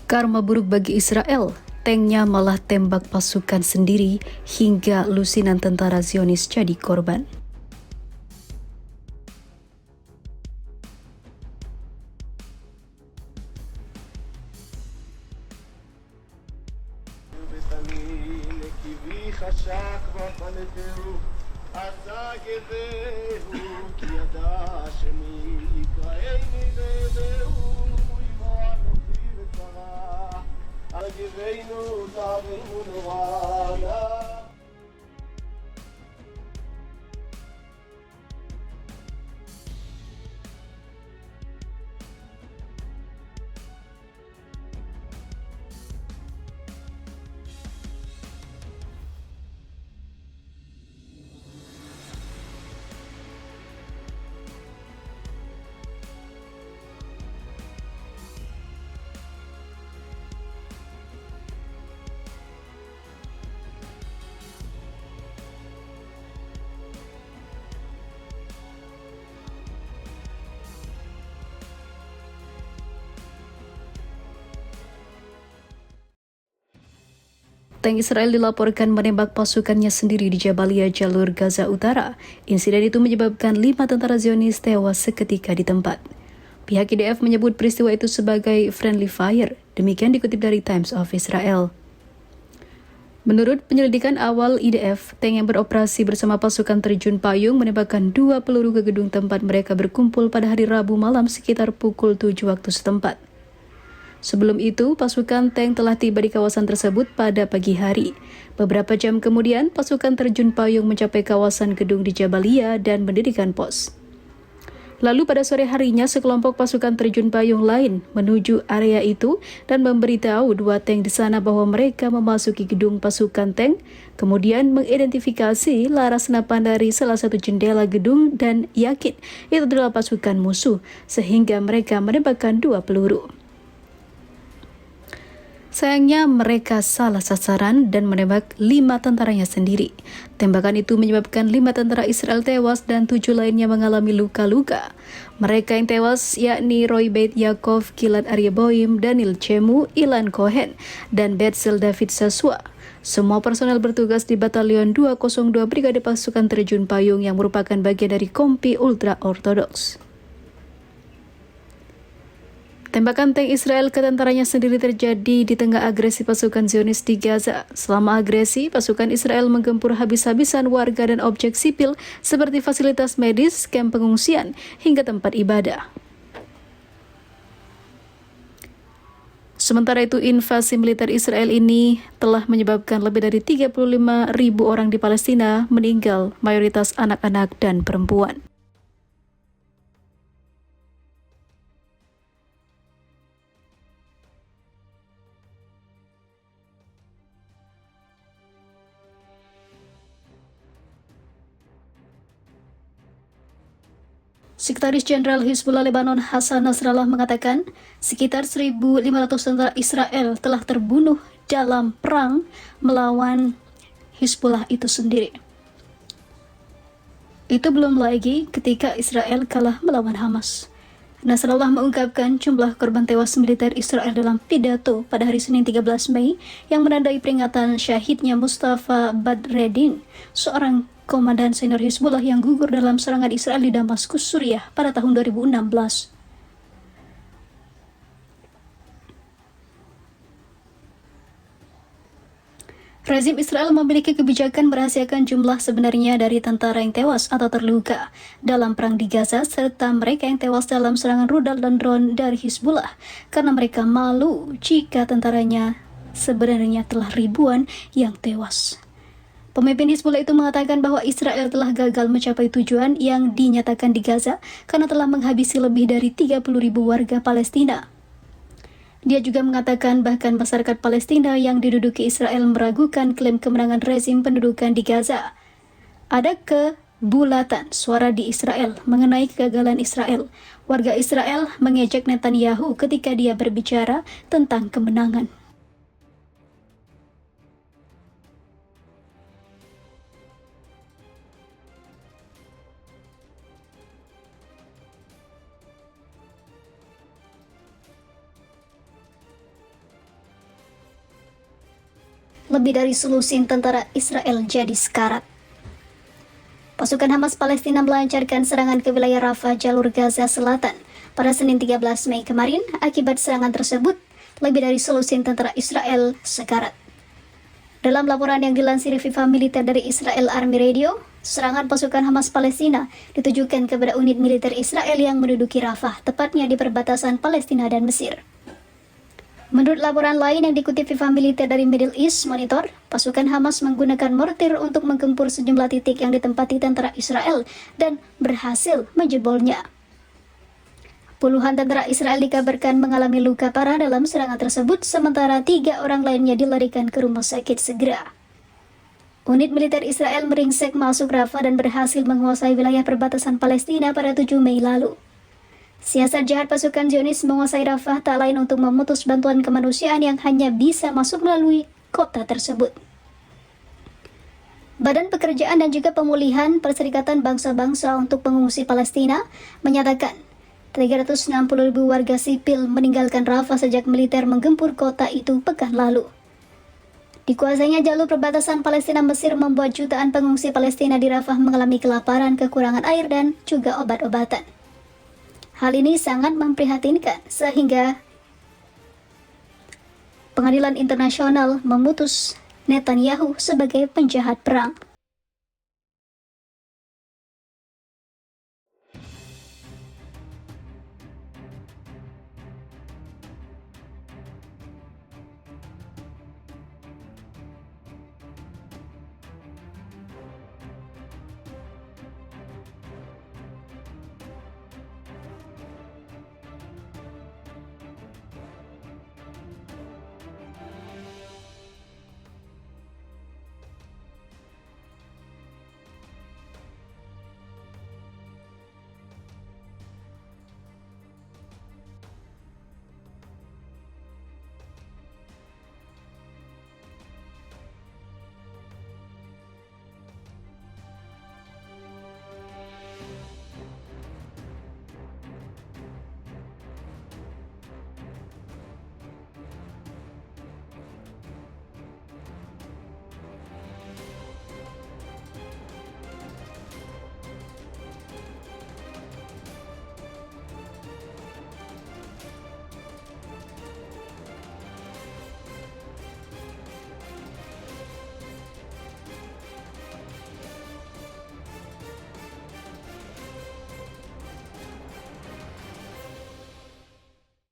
Karma buruk bagi Israel, tanknya malah tembak pasukan sendiri hingga lusinan tentara Zionis jadi korban. Tank Israel dilaporkan menembak pasukannya sendiri di Jabalia, jalur Gaza Utara. Insiden itu menyebabkan 5 tentara Zionis tewas seketika di tempat. Pihak IDF menyebut peristiwa itu sebagai friendly fire, demikian dikutip dari Times of Israel. Menurut penyelidikan awal IDF, tank yang beroperasi bersama pasukan terjun payung menembakkan 2 peluru ke gedung tempat mereka berkumpul pada hari Rabu malam sekitar pukul 7 waktu setempat. Sebelum itu, pasukan tank telah tiba di kawasan tersebut pada pagi hari. Beberapa jam kemudian, pasukan terjun payung mencapai kawasan gedung di Jabalia dan mendirikan pos. Lalu pada sore harinya, sekelompok pasukan terjun payung lain menuju area itu dan memberitahu 2 tank di sana bahwa mereka memasuki gedung pasukan tank, kemudian mengidentifikasi laras senapan dari salah satu jendela gedung dan yakin itu adalah pasukan musuh, sehingga mereka menembakkan 2 peluru. Sayangnya mereka salah sasaran dan menembak 5 tentaranya sendiri. Tembakan itu menyebabkan 5 tentara Israel tewas dan 7 lainnya mengalami luka-luka. Mereka yang tewas yakni Roy Beit Yaakov, Gilad Aryeboim, Daniel Chemu, Ilan Cohen, dan Betzel David Sasua. Semua personel bertugas di Batalion 202 Brigade Pasukan Terjun Payung yang merupakan bagian dari Kompi Ultra Ortodoks. Tembakan tank Israel ke tentaranya sendiri terjadi di tengah agresi pasukan Zionis di Gaza. Selama agresi, pasukan Israel menggempur habis-habisan warga dan objek sipil seperti fasilitas medis, kamp pengungsian, hingga tempat ibadah. Sementara itu, invasi militer Israel ini telah menyebabkan lebih dari 35.000 orang di Palestina meninggal, mayoritas anak-anak dan perempuan. Sekretaris Jenderal Hizbullah Lebanon Hassan Nasrallah mengatakan sekitar 1.500 tentara Israel telah terbunuh dalam perang melawan Hizbullah itu sendiri. Itu belum lagi ketika Israel kalah melawan Hamas. Nasrallah mengungkapkan jumlah korban tewas militer Israel dalam pidato pada hari Senin 13 Mei yang menandai peringatan syahidnya Mustafa Badreddin, seorang komandan senior Hizbullah yang gugur dalam serangan Israel di Damaskus, Suriah pada tahun 2016. Rezim Israel memiliki kebijakan merahasiakan jumlah sebenarnya dari tentara yang tewas atau terluka dalam perang di Gaza serta mereka yang tewas dalam serangan rudal dan drone dari Hizbullah karena mereka malu jika tentaranya sebenarnya telah ribuan yang tewas. Pemimpin Hizbullah itu mengatakan bahwa Israel telah gagal mencapai tujuan yang dinyatakan di Gaza karena telah menghabisi lebih dari 30.000 warga Palestina. Dia juga mengatakan bahkan masyarakat Palestina yang diduduki Israel meragukan klaim kemenangan rezim pendudukan di Gaza. Ada kebulatan suara di Israel mengenai kegagalan Israel. Warga Israel mengejek Netanyahu ketika dia berbicara tentang kemenangan. lebih dari selusin tentara Israel jadi sekarat. Pasukan Hamas Palestina melancarkan serangan ke wilayah Rafah, jalur Gaza Selatan pada Senin 13 Mei kemarin. Akibat serangan tersebut, lebih dari selusin tentara Israel sekarat. Dalam laporan yang dilansir FIFA militer dari Israel Army Radio, serangan pasukan Hamas Palestina ditujukan kepada unit militer Israel yang menduduki Rafah, tepatnya di perbatasan Palestina dan Mesir. Menurut laporan lain yang dikutip FIFA militer dari Middle East Monitor, pasukan Hamas menggunakan mortir untuk menggempur sejumlah titik yang ditempati tentara Israel dan berhasil menjebolnya. Puluhan tentara Israel dikabarkan mengalami luka parah dalam serangan tersebut, sementara 3 orang lainnya dilarikan ke rumah sakit segera. Unit militer Israel meringsek masuk Rafah dan berhasil menguasai wilayah perbatasan Palestina pada 7 Mei lalu. Siasat jahat pasukan Zionis menguasai Rafah tak lain untuk memutus bantuan kemanusiaan yang hanya bisa masuk melalui kota tersebut. Badan Pekerjaan dan juga Pemulihan Perserikatan Bangsa-Bangsa untuk Pengungsi Palestina menyatakan 360.000 warga sipil meninggalkan Rafah sejak militer menggempur kota itu pekan lalu. Dikuasainya jalur perbatasan Palestina-Mesir membuat jutaan pengungsi Palestina di Rafah mengalami kelaparan, kekurangan air, dan juga obat-obatan. Hal ini sangat memprihatinkan sehingga Pengadilan Internasional memutus Netanyahu sebagai penjahat perang.